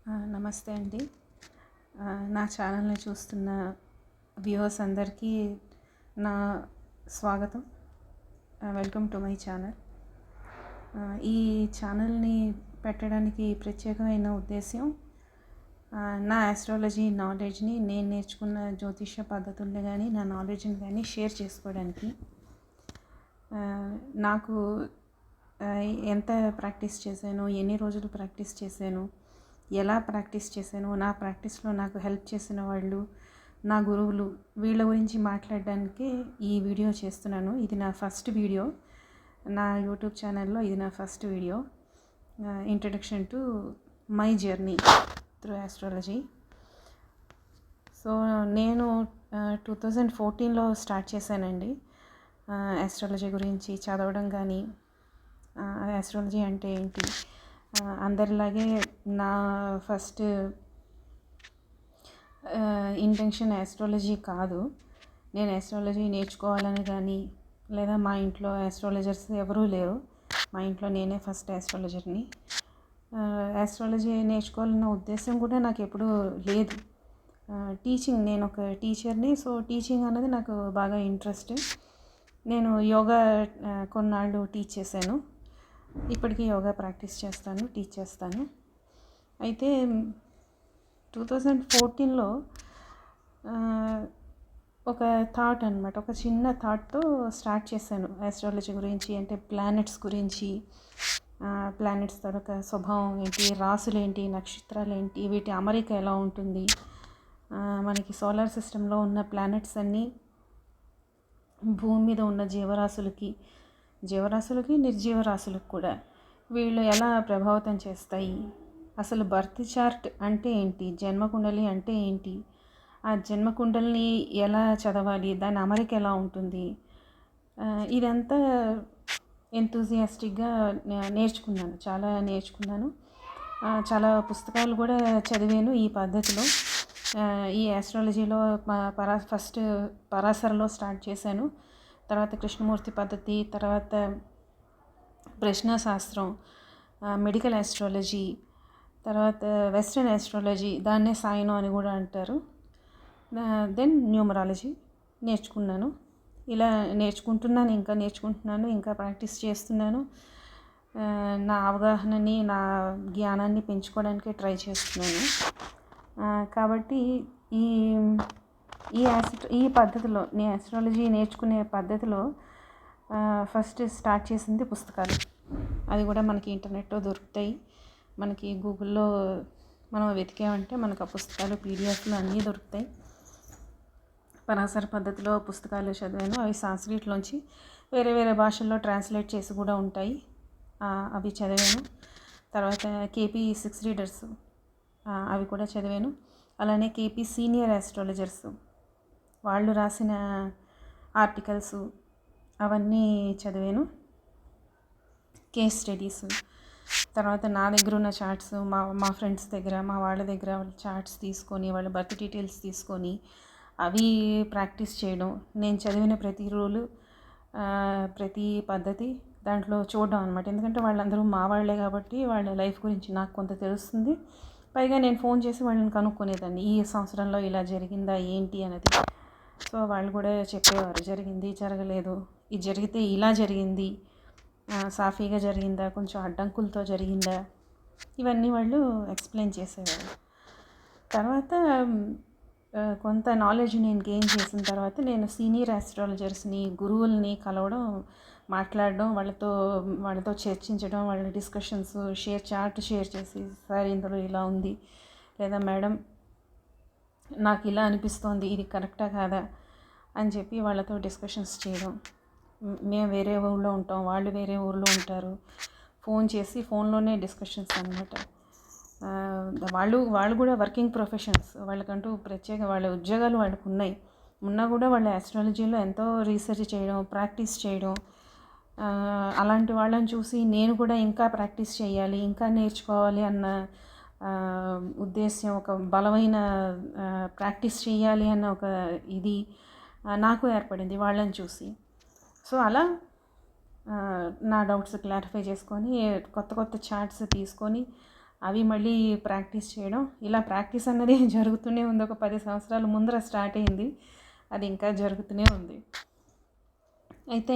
నమస్తే అండి. నా ఛానల్ని చూస్తున్న వ్యూవర్స్ అందరికీ నా స్వాగతం. Welcome to my channel. ఈ ఛానల్ని పెట్టడానికి ప్రత్యేకమైన ఉద్దేశ్యం నా ఆస్ట్రాలజీ నాలెడ్జ్ని, నేను నేర్చుకున్న జ్యోతిష పద్ధతుల్ని కానీ, నా నాలెడ్జ్ని కానీ షేర్ చేసుకోవడానికి. నాకు ఎంత ప్రాక్టీస్ చేశాను, ఎన్ని రోజులు ప్రాక్టీస్ చేశాను, ఎలా ప్రాక్టీస్ చేశాను, నా ప్రాక్టీస్లో నాకు హెల్ప్ చేసిన వాళ్ళు, నా గురువులు, వీళ్ళ గురించి మాట్లాడడానికి ఈ వీడియో చేస్తున్నాను. ఇది నా ఫస్ట్ వీడియో. నా యూట్యూబ్ ఛానల్లో ఇది నా first video. Introduction to my journey through astrology. So నేను 2014లో స్టార్ట్ చేశానండి ఆస్ట్రాలజీ గురించి చదవడం కానీ, ఆస్ట్రాలజీ అంటే ఏంటి, అందరిలాగే నా ఫస్ట్ ఇంటెన్షన్ ఆస్ట్రాలజీ కాదు. నేను ఆస్ట్రాలజీ నేర్చుకోవాలని కానీ, లేదా మా ఇంట్లో ఆస్ట్రాలజర్స్ ఎవరూ లేరు. మా ఇంట్లో నేనే ఫస్ట్ ఆస్ట్రాలజర్ని. ఆస్ట్రాలజీ నేర్చుకోవాలన్న ఉద్దేశం కూడా నాకు ఎప్పుడూ లేదు. టీచింగ్, నేను ఒక టీచర్ని. సో టీచింగ్ అన్నది నాకు బాగా ఇంట్రెస్ట్. నేను యోగా కొన్నాళ్ళు టీచ్ చేశాను. ఇప్పటికీ యోగా ప్రాక్టీస్ చేస్తాను, టీచ్ చేస్తాను. అయితే 2014లో ఒక థాట్ అనమాట, ఒక చిన్న థాట్తో స్టార్ట్ చేశాను ఆస్ట్రాలజీ గురించి. అంటే ప్లానెట్స్ గురించి, ప్లానెట్స్ తర్వాత స్వభావం ఏంటి, రాసులు ఏంటి, నక్షత్రాలు ఏంటి, వీటి అమరిక ఎలా ఉంటుంది, మనకి సోలార్ సిస్టంలో ఉన్న ప్లానెట్స్ అన్నీ భూమి మీద ఉన్న జీవరాశులకి నిర్జీవరాశులకు కూడా వీళ్ళు ఎలా ప్రభావితం చేస్తాయి, అసలు బర్త్ చార్ట్ అంటే ఏంటి, జన్మకుండలి అంటే ఏంటి, ఆ జన్మకుండలిని ఎలా చదవాలి, దాని అమరిక ఎలా ఉంటుంది, ఇదంతా ఎంతూజియాస్టిక్గా నేర్చుకున్నాను. చాలా పుస్తకాలు కూడా చదివాను ఈ పద్ధతిలో. ఈ ఆస్ట్రాలజీలో ఫస్ట్ పరాశరలో స్టార్ట్ చేశాను. తర్వాత కృష్ణమూర్తి పద్ధతి, తర్వాత ప్రశ్నాశాస్త్రం, మెడికల్ ఆస్ట్రాలజీ, తర్వాత వెస్ట్రన్ ఆస్ట్రాలజీ, దాన్నే సాయినో అని కూడా అంటారు. దెన్ న్యూమరాలజీ నేర్చుకున్నాను. ఇలా నేర్చుకుంటున్నాను, ఇంకా ప్రాక్టీస్ చేస్తున్నాను. నా అవగాహనని, నా జ్ఞానాన్ని పెంచుకోవడానికి ట్రై చేస్తున్నాను. కాబట్టి ఈ పద్ధతిలో, నేను ఆస్ట్రాలజీ నేర్చుకునే పద్ధతిలో ఫస్ట్ స్టార్ట్ చేసింది పుస్తకాలు. అది కూడా మనకి ఇంటర్నెట్లో దొరుకుతాయి. మనకి గూగుల్లో మనం వెతికామంటే మనకు ఆ పుస్తకాలు పీడిఎఫ్లు అన్నీ దొరుకుతాయి. పరాశర పద్ధతిలో పుస్తకాలు చదివాను. అవి సంస్కృతంలోంచి వేరే వేరే భాషల్లో ట్రాన్స్లేట్ చేసి కూడా ఉంటాయి. అవి చదివాను. తర్వాత కేపీ 6 రీడర్స్, అవి కూడా చదివాను. అలానే కేపీ సీనియర్ ఆస్ట్రాలజర్స్ వాళ్ళు రాసిన ఆర్టికల్స్ అవన్నీ చదివాను. కేస్ స్టడీస్, తర్వాత నా దగ్గర ఉన్న చార్ట్స్, మా ఫ్రెండ్స్ దగ్గర, మా వాళ్ళ దగ్గర చార్ట్స్ తీసుకొని, వాళ్ళ బర్త్ డీటెయిల్స్ తీసుకొని అవి ప్రాక్టీస్ చేయడం. నేను చదివిన ప్రతి రూలు, ప్రతి పద్ధతి దాంట్లో చూడడం అనమాట. ఎందుకంటే వాళ్ళందరూ మా వాళ్ళే కాబట్టి వాళ్ళ లైఫ్ గురించి నాకు కొంత తెలుస్తుంది. పైగా నేను ఫోన్ చేసి వాళ్ళని కనుక్కునేదాన్ని, ఈ సంవత్సరంలో ఇలా జరిగిందా ఏంటి అనేది. సో వాళ్ళు కూడా చెప్పేవారు, జరిగింది, జరగలేదు, ఇది జరిగితే ఇలా జరిగింది, సాఫీగా జరిగిందా, కొంచెం అడ్డంకులతో జరిగిందా, ఇవన్నీ వాళ్ళు ఎక్స్ప్లెయిన్ చేసేవారు. తర్వాత కొంత నాలెడ్జ్ నేను గెయిన్ చేసిన తర్వాత నేను సీనియర్ ఆస్ట్రాలజర్స్ని, గురువుల్ని కలవడం, మాట్లాడడం, వాళ్ళతో చర్చించడం, వాళ్ళ డిస్కషన్స్ చార్ట్ షేర్ చేసి, సార్ ఇందులో ఇలా ఉంది, లేదా మేడం నాకు ఇలా అనిపిస్తోంది, ఇది కరెక్టా కాదా అని చెప్పి వాళ్ళతో డిస్కషన్స్ చేయడం. మేము వేరే ఊళ్ళో ఉంటాం, వాళ్ళు వేరే ఊళ్ళో ఉంటారు. ఫోన్ చేసి ఫోన్లోనే డిస్కషన్స్ అన్నమాట. వాళ్ళు కూడా వర్కింగ్ ప్రొఫెషన్స్, వాళ్ళకంటూ ప్రత్యేక వాళ్ళ ఉద్యోగాలు వాళ్ళకు ఉన్నా కూడా వాళ్ళ ఆస్ట్రాలజీలో ఎంతో రీసెర్చ్ చేయడం, ప్రాక్టీస్ చేయడం. అలాంటి వాళ్ళని చూసి నేను కూడా ఇంకా ప్రాక్టీస్ చేయాలి, ఇంకా నేర్చుకోవాలి అన్న ఉద్దేశ్యం, ఒక బలమైన ప్రాక్టీస్ చేయాలి అన్న ఒక ఇది నాకు ఏర్పడింది వాళ్ళని చూసి. సో అలా నా డౌట్స్ క్లారిఫై చేసుకొని, కొత్త చార్ట్స్ తీసుకొని అవి మళ్ళీ ప్రాక్టీస్ చేయడం, ఇలా ప్రాక్టీస్ అన్నది జరుగుతూనే ఉంది. ఒక 10 సంవత్సరాల ముందర స్టార్ట్ అయింది, అది ఇంకా జరుగుతూనే ఉంది. అయితే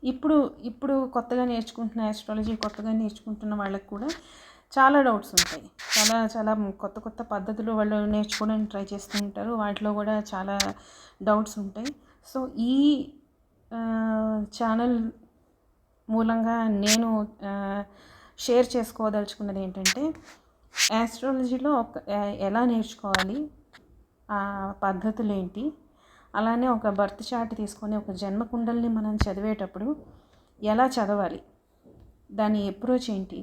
ఇప్పుడు ఇప్పుడు కొత్తగా నేర్చుకుంటున్న ఆస్ట్రాలజీ కొత్తగా నేర్చుకుంటున్న వాళ్ళకి కూడా చాలా డౌట్స్ ఉంటాయి. చాలా చాలా కొత్త కొత్త పద్ధతులు వాళ్ళు నేర్చుకోవడానికి ట్రై చేస్తూ ఉంటారు. వాటిలో కూడా చాలా డౌట్స్ ఉంటాయి. సో ఈ ఛానల్ మూలంగా నేను షేర్ చేసుకోదలుచుకున్నది ఏంటంటే, ఆస్ట్రాలజీలో ఎలా నేర్చుకోవాలి, ఆ పద్ధతులు ఏంటి, అలానే ఒక బర్త్ చార్ట్ తీసుకొని ఒక జన్మకుండల్ని మనం చదివేటప్పుడు ఎలా చదవాలి, దాని అప్రోచ్ ఏంటి,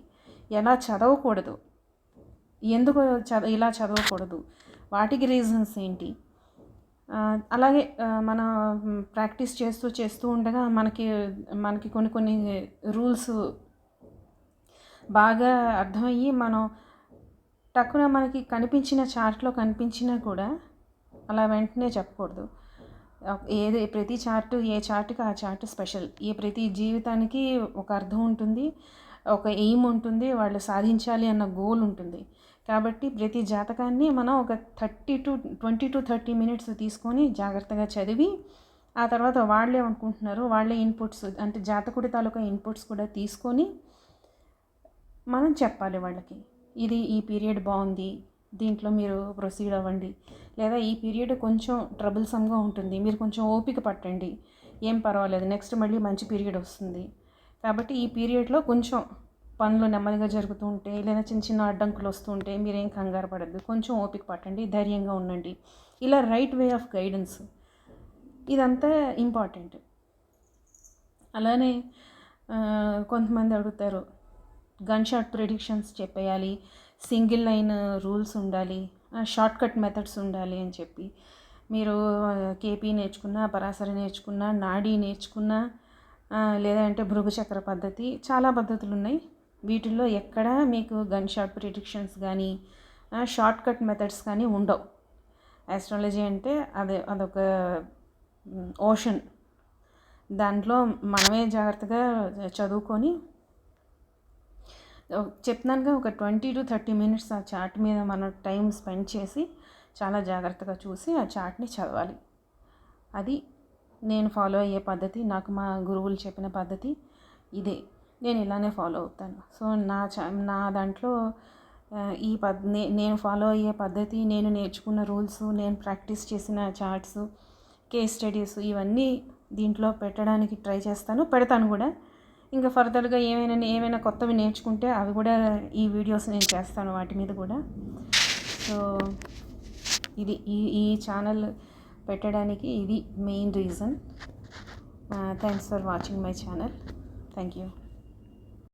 ఎలా చదవకూడదు, ఎందుకు ఇలా చదవకూడదు, వాటికి రీజన్స్ ఏంటి, అలాగే మనం ప్రాక్టీస్ చేస్తూ ఉండగా మనకి కొన్ని రూల్స్ బాగా అర్థమయ్యి మనం టక్కున మనకి కనిపించిన చార్ట్లో కనిపించినా కూడా అలా వెంటనే చెప్పకూడదు. ప్రతి చార్టు, ఏ చార్ట్కి ఆ చార్ట్ స్పెషల్. ప్రతి జీవితానికి ఒక అర్థం ఉంటుంది, ఒక ఎయిమ్ ఉంటుంది, వాళ్ళు సాధించాలి అన్న గోల్ ఉంటుంది. కాబట్టి ప్రతి జాతకాన్ని మనం ఒక 20 to 30 మినిట్స్ తీసుకొని జాగ్రత్తగా చదివి, ఆ తర్వాత వాళ్ళే అనుకుంటున్నారు, వాళ్ళే ఇన్పుట్స్ అంటే జాతకుడి తాలూకా ఇన్పుట్స్ కూడా తీసుకొని మనం చెప్పాలి వాళ్ళకి. ఈ పీరియడ్ బాగుంది, దీంట్లో మీరు ప్రొసీడ్ అవ్వండి, లేదా ఈ పీరియడ్ కొంచెం ట్రబుల్సమ్గా ఉంటుంది, మీరు కొంచెం ఓపిక పట్టండి, ఏం పర్వాలేదు, నెక్స్ట్ మళ్ళీ మంచి పీరియడ్ వస్తుంది. కాబట్టి ఈ పీరియడ్లో కొంచెం పనులు నెమ్మదిగా జరుగుతూ ఉంటే, లేదా చిన్న చిన్న అడ్డంకులు వస్తూ ఉంటే మీరేం కంగారు పడద్దు, కొంచెం ఓపిక పట్టండి, ధైర్యంగా ఉండండి. ఇలా రైట్ వే ఆఫ్ గైడెన్స్, ఇదంతా ఇంపార్టెంట్. అలానే కొంతమంది అడుగుతారు, గన్ షాట్ ప్రిడిక్షన్స్ చెప్పేయాలి, సింగిల్ లైన్ రూల్స్ ఉండాలి, షార్ట్ కట్ మెథడ్స్ ఉండాలి అని చెప్పి. మీరు కేపీ నేర్చుకున్నా, పరాశర నేర్చుకున్నా, నాడీ నేర్చుకున్నా, లేదంటే భృగుచక్ర పద్ధతి, చాలా పద్ధతులు ఉన్నాయి. వీటిల్లో ఎక్కడా మీకు గన్ షాట్ ప్రిడిక్షన్స్ కానీ షార్ట్ కట్ మెథడ్స్ కానీ ఉండవు. ఆస్ట్రాలజీ అంటే అదొక ఓషన్. దాంట్లో మనమే జాగ్రత్తగా చదువుకొని, చెప్తున్నానుగా, ఒక 20 to 30 మినిట్స్ ఆ చార్ట్ మీద మనం టైం స్పెండ్ చేసి చాలా జాగ్రత్తగా చూసి ఆ చార్ట్ని చదవాలి. అది నేను ఫాలో అయ్యే పద్ధతి, నాకు మా గురువులు చెప్పిన పద్ధతి ఇదే. నేను ఇలానే ఫాలో అవుతాను. సో నా దాంట్లో నేను ఫాలో అయ్యే పద్ధతి, నేను నేర్చుకున్న రూల్స్, నేను ప్రాక్టీస్ చేసిన చార్ట్స్, కేస్ స్టడీస్, ఇవన్నీ దీంట్లో పెట్టడానికి ట్రై చేస్తాను, పెడతాను కూడా. ఇంకా ఫర్దర్గా ఏమైనా కొత్తవి నేర్చుకుంటే అవి కూడా ఈ వీడియోస్ నేను చేస్తాను వాటి మీద కూడా. సో ఇది ఈ ఛానల్ పెట్టడానికి ఇది main reason. Thanks for watching my channel. Thank you.